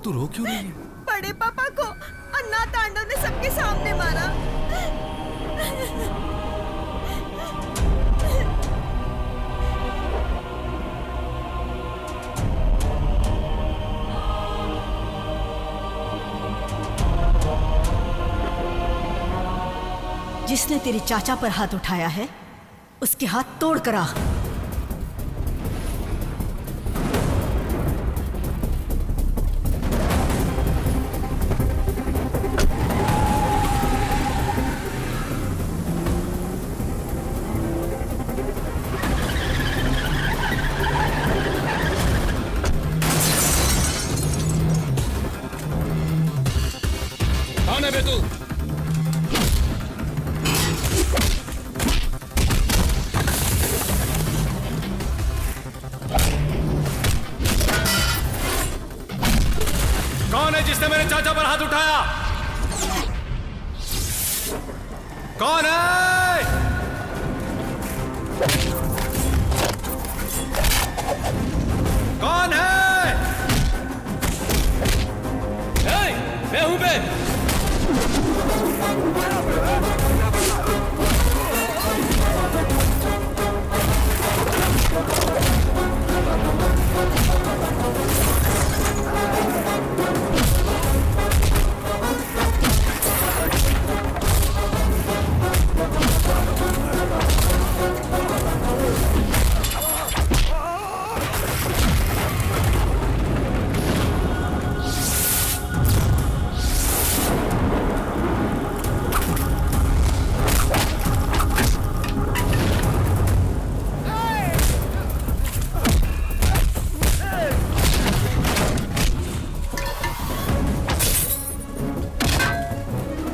तू रो क्यों रही है? बड़े पापा को अन्ना तांडव ने सबके सामने मारा। जिसने तेरे चाचा पर हाथ उठाया है उसके हाथ तोड़ कर आ। कौन है बे तू? कौन है जिसने मेरे चाचा पर हाथ उठाया? कौन है? कौन है? मैं हूं बे।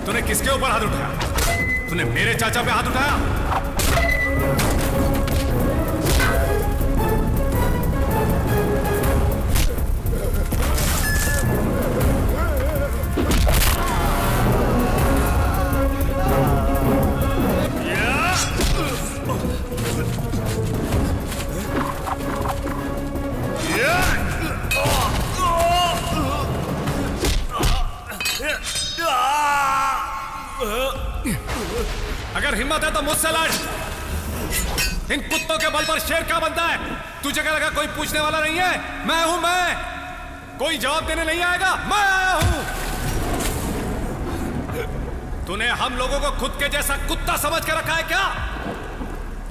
तूने किसके ऊपर हाथ उठाया? तूने मेरे चाचा पे हाथ उठाया? अगर हिम्मत है तो मुझसे लड़। इन कुत्तों के बल पर शेर क्या बनता है? तुझे क्या लगा कोई पूछने वाला नहीं है? मैं हूं मैं। कोई जवाब देने नहीं आएगा। मैं आया हूं। तूने हम लोगों को खुद के जैसा कुत्ता समझ के रखा है क्या?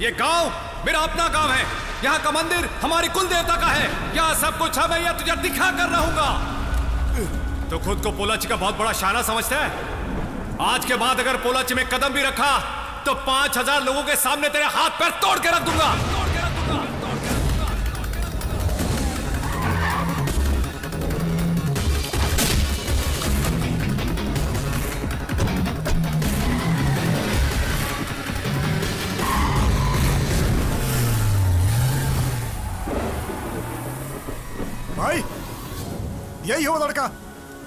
ये गांव मेरा अपना गांव है। यहाँ का मंदिर हमारी कुल देवता का है। यहाँ सब कुछ मैं यह तुझे दिखा कर रहूंगा। तो खुद को पोलाची का बहुत बड़ा शाना समझता है? आज के बाद अगर पोलाची में कदम भी रखा तो 5000 लोगों के सामने तेरे हाथ पैर तोड़ के रख दूंगा। भाई, यही हो लड़का,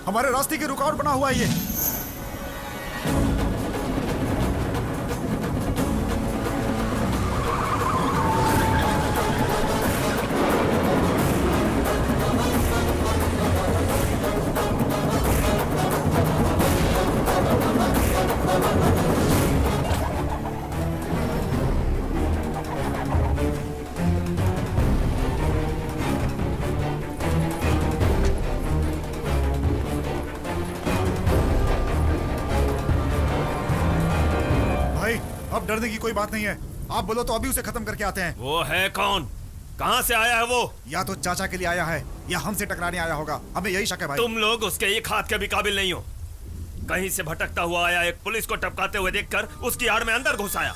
हमारे रास्ते की रुकावट बना हुआ है ये। अब डरने की कोई बात नहीं है। आप बोलो तो अभी उसे खत्म करके आते हैं। वो है कौन? कहां से आया है वो? या तो चाचा के लिए आया है या हमसे टकराने आया होगा। हमें यही शक है भाई। तुम लोग उसके एक हाथ के भी काबिल नहीं हो। कहीं से भटकता हुआ आया एक पुलिस को टपकाते हुए देखकर उसकी आड़ में अंदर घुस आया।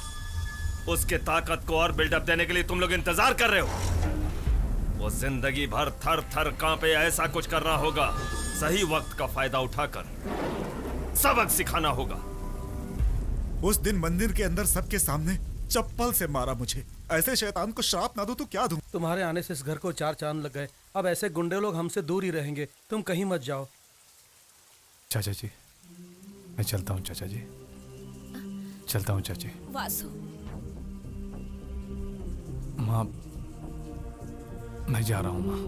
उसके ताकत को और बिल्डअप देने के लिए तुम लोग इंतजार कर रहे हो। वो जिंदगी भर थर थर कांपे ऐसा कुछ करना होगा। सही वक्त का फायदा उठाकर सबक सिखाना होगा। उस दिन मंदिर के अंदर सबके सामने चप्पल से मारा मुझे। ऐसे शैतान को श्राप ना दूं तो क्या दूं? तुम्हारे आने से इस घर को 4 चांद लग गए। अब ऐसे गुंडे लोग हमसे दूर ही रहेंगे। तुम कहीं मत जाओ। चाचा जी, मैं चलता हूँ। चाचा जी, चलता हूँ। चाची। वासु, माँ, मैं जा रहा हूँ माँ।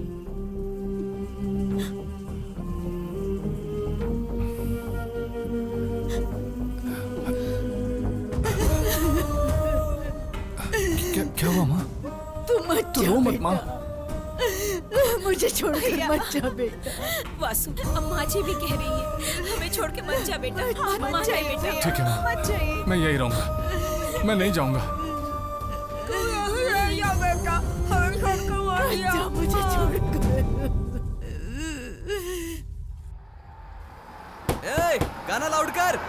तू रो मत माँ। मुझे छोड़ के मत जा बेटा। वासु, अम्मा जी भी कह रही है हमें छोड़ के मत जा बेटा। मत जा बेटा। ठीक है माँ, मत जाइए। मैं यही रहूंगा, मैं नहीं जाऊंगा। बेटा, हमें छोड़ के मत जा। जा मुझे छोड़कर। ए, गाना लाउड कर।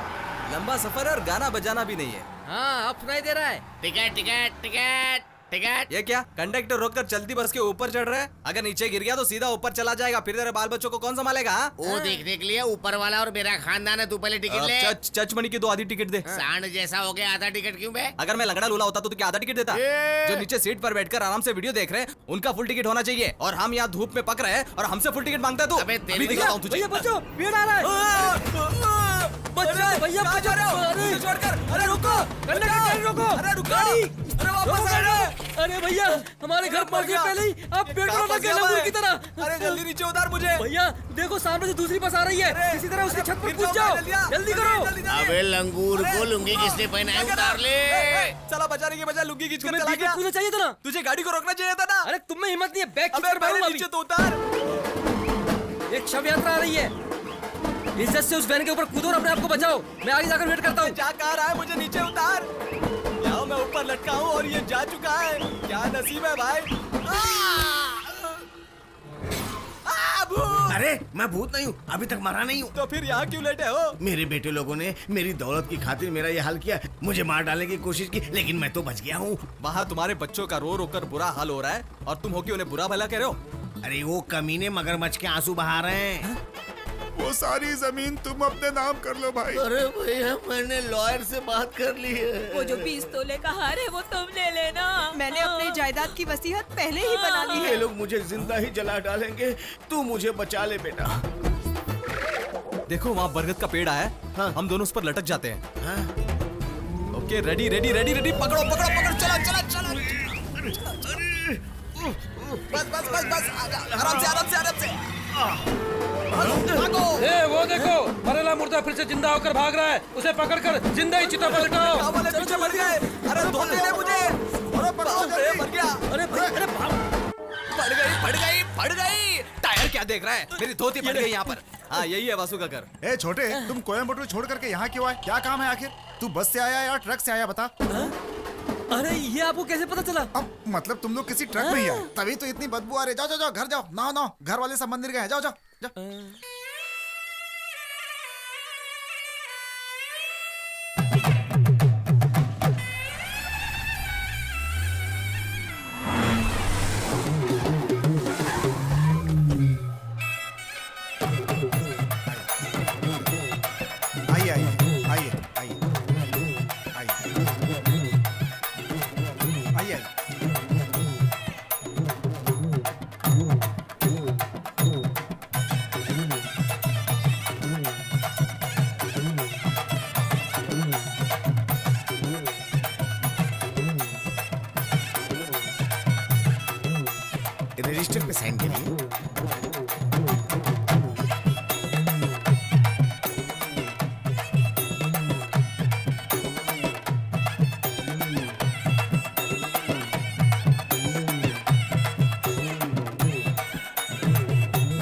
लंबा सफर है और गाना बजाना भी नहीं है। हाँ अब सुनाई दे रहा है। Ticket ticket ticket ticket. ये क्या कंडक्टर रोककर चलती बस के ऊपर चढ़ रहा है? अगर नीचे गिर गया तो सीधा ऊपर चला जाएगा, फिर तेरे बाल बच्चों को कौन संभालेगा? हाँ? वो देखने के लिए ऊपर वाला और मेरा खानदान है। तू पहले टिकट ले। चचमणी की 2 आधी टिकट दे। सांड जैसा हो गया, आधा टिकट क्यों बे? अगर मैं लंगड़ा लूला होता तो क्या आधा टिकट देता? जो नीचे सीट पर बैठकर आराम से वीडियो देख रहे हैं उनका फुल टिकट होना चाहिए, और हम यहाँ धूप में पक रहे हैं और हमसे फुल टिकट मांगता है तू। अबे अभी दिखाता हूँ तुझे। भैया बचो, भीड़ आ रहा है। बच्चों, भैया कहाँ जा रहे हो? अरे मुझे छोड़कर। अरे रुको, कंडक्टर रोको। अरे रुको। गाड़ी। अरे वापस आ रहे। अरे भैया हमारे घर पहुंच गए पहले ही। आप पेट्रोल लगा के लंगूर की तरह। अरे जल्दी नीचे उतार मुझे। भैया देखो सामने से दूसरी बस आ रही है, इसी तरह उसकी छत पर कूद जाओ। जल्दी करो। अबे लंगूर को लुंगी किसने पहना है? उतार ले। चला बचाने के बजाय लुंगी खींच कर तुम्हें चला बीच में गया। कूदना चाहिए था ना। तुझे गाड़ी को रोकना चाहिए था ना। अरे तुम में हिम्मत नहीं है, बैग खींच अबे कर भागो पहले अभी। नीचे तो उतार। एक शव यात्रा आ रही है। इज्जत से उस वैन के ऊपर कूदो और अपने आप को बचाओ। मैं आगे जाकर वेट करता हूँ। जा कहाँ रहा है? मुझे नीचे उतार। यहाँ मैं ऊपर लटका हूँ और ये जा चुका है। क्या नसीब है भाई। भूत। अरे मैं भूत नहीं हूँ, अभी तक मरा नहीं हूँ। तो फिर यहाँ क्यों लेटे हो? मेरे बेटे लोगों ने मेरी दौलत की खातिर मेरा ये हाल किया। मुझे मार डालने की कोशिश की, लेकिन मैं तो बच गया हूँ। वहाँ तुम्हारे बच्चों का रो रो कर बुरा हाल हो रहा है और तुम हो कि उन्हें बुरा भला कह रहे हो? अरे वो कमीने मगरमच्छ के आंसू बहा रहे हैं। वो सारी जमीन तुम अपने नाम कर लो भाई। अरे भैया मैंने लॉयर से बात कर ली है। वो जो 20 तोले का हार है वो तुम ले लेना। मैंने अपनी जायदाद की वसीयत पहले ही बना ली ये है। लोग मुझे जिंदा ही जला डालेंगे। तू मुझे बचा ले बेटा। देखो वहाँ बरगद का पेड़ आया। हाँ। हम दोनों उस पर लटक जाते हैं। हाँ? Okay ready ready ready ready. पकड़ो पकड़ो पकड़ो। चला चला चला। बस बस बस बस। आराम से आराम से आराम से। भागो। ए, वो देखो मरेला मुर्दा फिर से जिंदा होकर भाग रहा है। उसे पकड़कर जिंदा ही चिता पर लटाओ। क्या बोले? पीछे मर गए। अरे धोते ले मुझे। अरे मर गया। अरे भाई, अरे भाग। पड़ गई पड़ गई पड़ गई। टायर क्या देख रहा है? मेरी धोती पड़ गई यहाँ पर। हाँ यही है वासु का घर। ए छोटे, तुम कोयम्बटूर छोड़ करके यहाँ क्यों आए? क्या काम है आखिर? तू बस से आया या ट्रक से आया बता? अरे ये आपको कैसे पता चला? अब मतलब तुम लोग किसी ट्रक में ही आए, तभी तो इतनी बदबू आ रही। जाओ जाओ जाओ घर जाओ। ना ना घर वाले सब मंदिर गए हैं। जाओ जाओ जाओ। आइए आइए आइए आइए आइए आइए। रजिस्टर पे साइन करिए।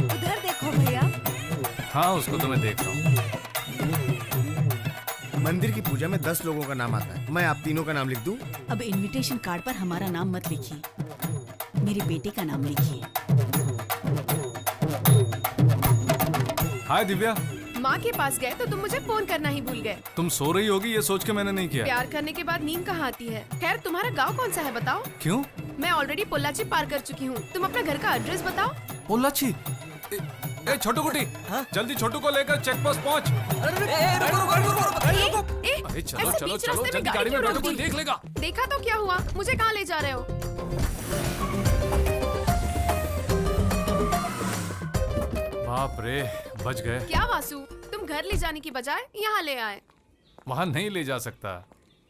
उधर देखो भैया। हाँ उसको तो मैं देख रहा हूँ। मंदिर की पूजा में 10 लोगों का नाम आता है। मैं आप तीनों का नाम लिख दूं? अब इनविटेशन कार्ड पर हमारा नाम मत लिखिए, मेरे बेटे का नाम लिखिए। हाय दिव्या, माँ के पास गए तो तुम मुझे फोन करना ही भूल गए। तुम सो रही होगी ये सोच के मैंने नहीं किया। प्यार करने के बाद नींद कहाँ आती है? खैर तुम्हारा गांव कौन सा है बताओ? क्यों? मैं ऑलरेडी पोल्लाची पार कर चुकी हूँ। तुम अपना घर का एड्रेस बताओ। पोल्लाची? ए छोटू कुटी, जल्दी छोटू को लेकर चेक पोस्ट पहुँच। अरे चलो ऐसे चलो बीच चलो रास्ते में जल्दी गाड़ी गाड़ी में क्यों बैठो, रोक कोई दी? देख लेगा। देखा तो क्या हुआ? मुझे कहाँ ले जा रहे हो? बाप रे, बच गए। क्या वासु, तुम घर ले जाने की बजाय यहाँ ले आए। वहाँ नहीं ले जा सकता।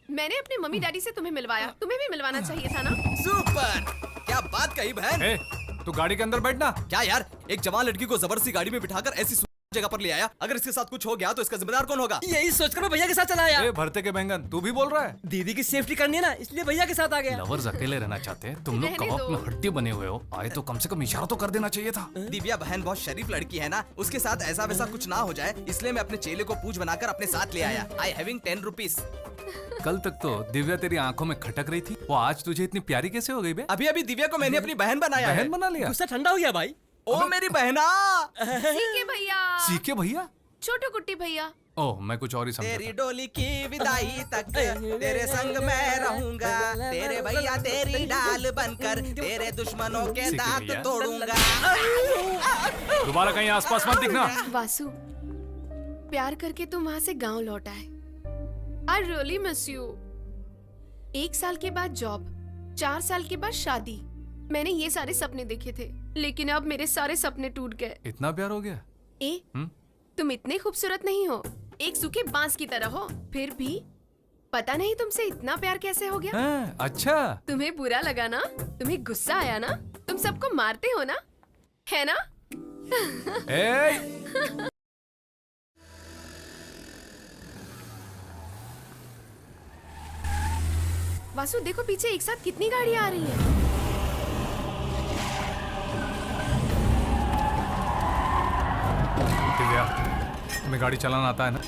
मैंने अपने मम्मी डैडी से तुम्हें मिलवाया, तुम्हें भी मिलवाना चाहिए था ना? सुपर। क्या बात कही बहन। ए, तू गाड़ी के अंदर बैठना। क्या यार, एक जवान लड़की को जबरदस्ती गाड़ी में बिठाकर ऐसी जगह पर ले आया। अगर इसके साथ कुछ हो गया तो इसका जिम्मेदार कौन होगा? यही सोचकर मैं भैया के साथ चला आया। ए भरते के बैंगन, तू भी बोल रहा है? दीदी की सेफ्टी करनी है ना, इसलिए भैया के साथ आ गया। लवर्स अकेले रहना चाहते हैं, तुम लोग रहने कबाब दो। में हड्डी बने हुए हो। आए तो कम से कम इशारा तो कर देना चाहिए था। दिव्या बहन बहुत शरीफ लड़की है ना, उसके साथ ऐसा वैसा कुछ ना हो जाए, इसलिए मैं अपने चेले को पूछ बनाकर अपने साथ ले आया। I having 10 rupees. कल तक तो दिव्या तेरी आंखों में खटक रही थी, वो आज तुझे इतनी प्यारी कैसे हो गई बे? अभी अभी दिव्या को मैंने अपनी बहन बनाया है। बहन बना लिया? गुस्सा ठंडा हो गया भाई। ओ मेरी बहना। सीके भैया, सीखे भैया? छोटू कुट्टी भैया। ओह मैं कुछ और ही समझा तेरी था। डोली की विदाई तक तेरे संग मैं रहूंगा, तेरे भैया तेरी डाल बनकर तेरे दुश्मनों के सीखे दांत भैया। तोड़ूंगा। दोबारा कहीं आसपास मत दिखना। वासु, प्यार करके तुम वहां से गांव लौट आए। I really miss you. 1 साल के बाद जॉब, 4 साल के बाद शादी। मैंने ये सारे सपने देखे थे, लेकिन अब मेरे सारे सपने टूट गए। इतना प्यार हो गया? तुम इतने खूबसूरत नहीं हो, एक सूखे बांस की तरह हो, फिर भी पता नहीं तुमसे इतना प्यार कैसे हो गया। हैं, अच्छा। तुम्हें बुरा लगा ना, तुम्हें गुस्सा आया ना, तुम सबको मारते हो ना, है ना? ए वासु देखो पीछे एक साथ कितनी गाड़ियां आ रही हैं। दिव्या, तुम्हें गाड़ी चलाना आता है ना?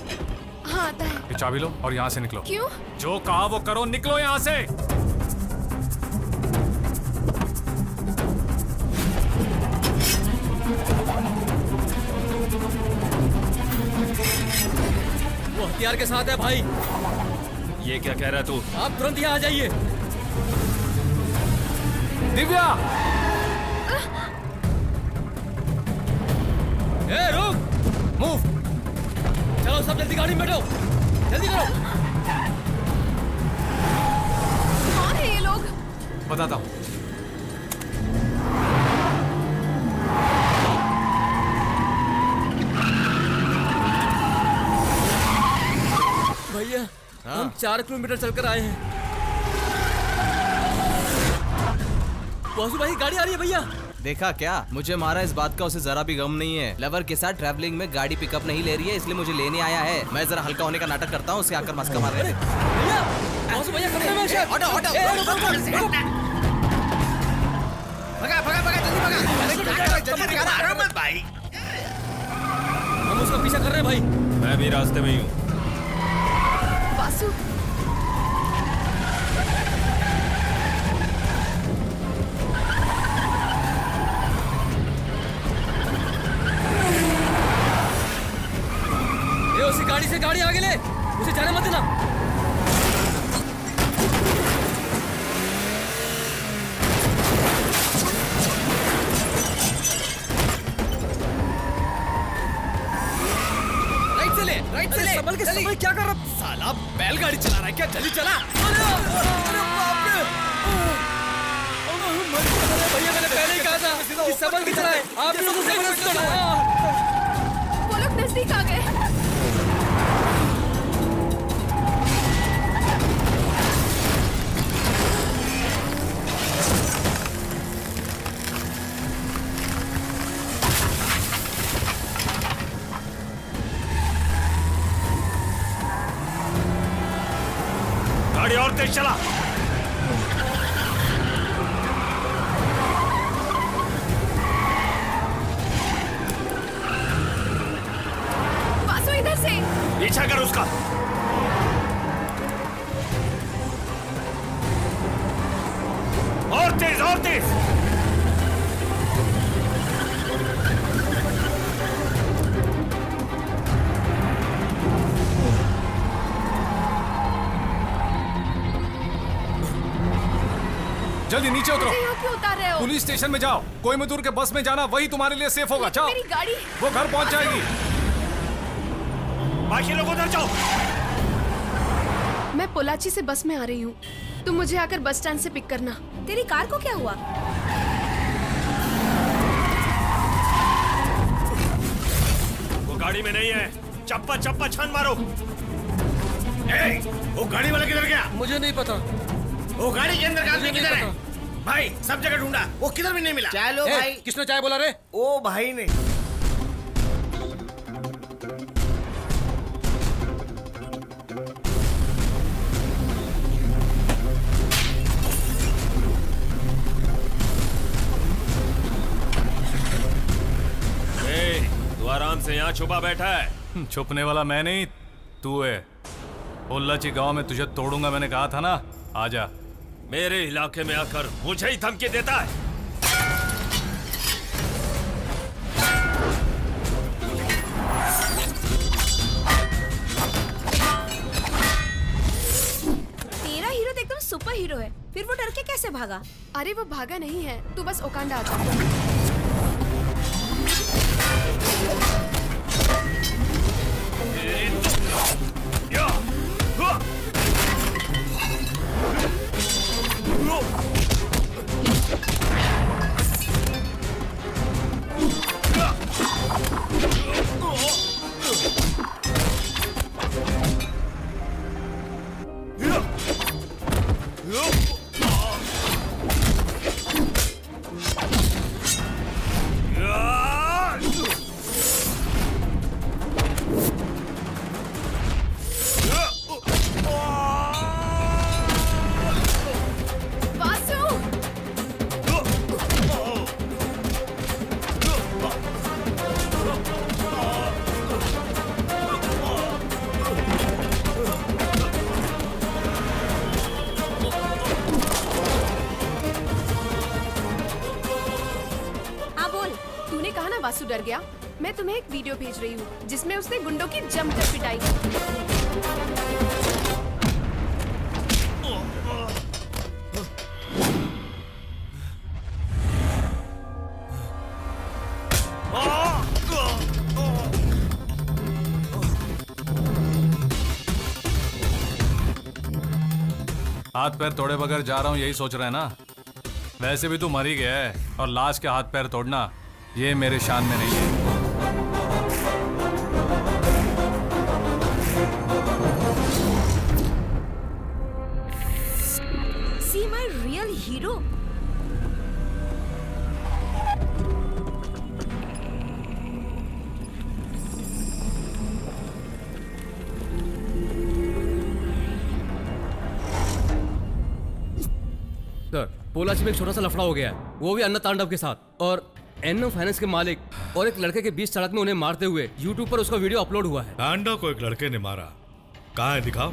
हाँ आता है। ये चाबी लो और यहाँ से निकलो। क्यों? जो कहा वो करो, निकलो यहाँ से। वो हथियार के साथ है भाई। ये क्या कह रहा है तू? आप तुरंत यहाँ आ जाइए। दिव्या! ए रुक! मूव! चलो सब जल्दी गाड़ी में बैठो, जल्दी करो। कौन है ये लोग? बताता हूँ। भैया हम 4 किलोमीटर चलकर आए हैं। वासु भाई गाड़ी आ रही है भैया। देखा क्या? मुझे मारा इस बात का उसे जरा भी गम नहीं है। लवर के साथ ट्रैवलिंग में गाड़ी पिकअप नहीं ले रही है, इसलिए मुझे लेने आया है। मैं जरा हल्का होने का नाटक करता हूँ, उसे आकर मस्का मार रहे हैं। भैया वासु भैया खतरे में है। हटो हटो। भगा भगा भगा, जल्दी भगा, जल्दी भगा, मारो मत भाई। हम उसका पीछा कर रहे हैं भाई। मैं भी रास्ते में ही हूँ। वासु ये उसी गाड़ी से गाड़ी आगे ले, उसे जाने मत देना। राइट से ले। संभल के, संभल, क्या कर रहा? साला बैलगाड़ी चला रहा है क्या? जल्दी चला। भैया मैंने पहले ही कहा था कि संभल के चलाएं। आप लोगों से वो लोग नजदीक आ गए। गाड़ी और तेज चला। वासु इधर से। पीछा कर उसका। और तेज, और तेज। जल्दी नीचे उतरो। मुझे यहाँ क्यों उतार रहे हो? पुलिस स्टेशन में जाओ। कोयम्बतूर के बस में जाना, वही तुम्हारे लिए सेफ होगा। जाओ, मेरी गाड़ी। वो घर पहुंच जाएगी। बाकी लोग उधर जाओ। मैं पोलाची से बस में आ रही हूँ, तुम मुझे आकर बस स्टैंड से पिक करना। तेरी कार को क्या हुआ? वो गाड़ी में नहीं है। चप्पा चप्पा छान मारो। ए, वो गाड़ी वाला किधर गया? मुझे नहीं पता। वो गाड़ी के अंदर का आदमी मुझे किधर नहीं है? भाई सब जगह ढूंढा, वो किधर भी नहीं मिला। चलो ए, भाई। किसने चाय बोला रे? ओ भाई ने। से यहाँ छुपा बैठा है? छुपने वाला मैं नहीं, तू है। उल्लाची गांव में तुझे तोड़ूंगा, मैंने कहा था ना। आजा। मेरे इलाके में आकर मुझे ही धमकी देता है। तेरा हीरो तो एकदम सुपर हीरो है, फिर वो डर के कैसे भागा? अरे वो भागा नहीं है, तू बस ओकांडा आ जा। वासु डर गया। मैं तुम्हें एक वीडियो भेज रही हूँ जिसमें उसने गुंडों की जमकर पिटाई की। हाथ पैर तोड़े बगैर जा रहा हूँ, यही सोच रहा है ना? वैसे भी तू मर ही गया है और लाश के हाथ पैर तोड़ना ये मेरे शान में नहीं है। See my real hero? Sir, Pollachi में एक छोटा सा लफड़ा हो गया है, वो भी अन्ना तांडव के साथ। और एनो फाइनेंस के मालिक और एक लड़के के बीच सड़क में उन्हें मारते हुए यूट्यूब पर उसका वीडियो अपलोड हुआ है। तांडव को एक लड़के ने मारा, कहाँ है दिखाओ।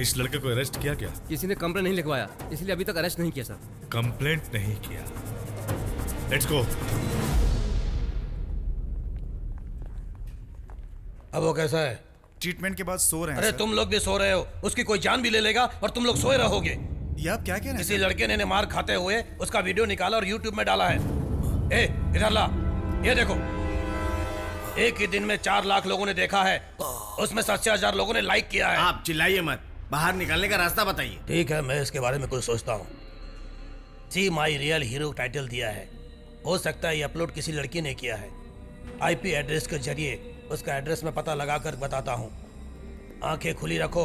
इस लड़के को अरेस्ट किया क्या? किसी ने कंप्लेंट नहीं लिखवाया, इसलिए अभी तक अरेस्ट नहीं किया सर। कंप्लेंट नहीं किया, लेट्स गो। अब वो कैसा है? ट्रीटमेंट के बाद सो रहे हैं। अरे तुम लोग भी सो रहे हो, उसकी कोई जान भी ले लेगा और तुम लोग सोए रहोगे। ये आप क्या कह रहे हैं? किसी लड़के ने मार खाते हुए उसका वीडियो निकाला और यूट्यूब में डाला है। ए, इधर ला, ये देखो। एक ही दिन में 4 लाख लोगों ने देखा है, उसमें 87,000 लोगों ने लाइक किया है। आप चिल्लाइए मत, बाहर निकलने का रास्ता बताइए। ठीक है, मैं इसके बारे में कुछ सोचता हूँ। सी माई रियल हीरो टाइटल दिया है, हो सकता है ये अपलोड किसी लड़की ने किया है। IP एड्रेस के जरिए उसका एड्रेस में पता लगाकर बताता हूँ। आंखें खुली रखो।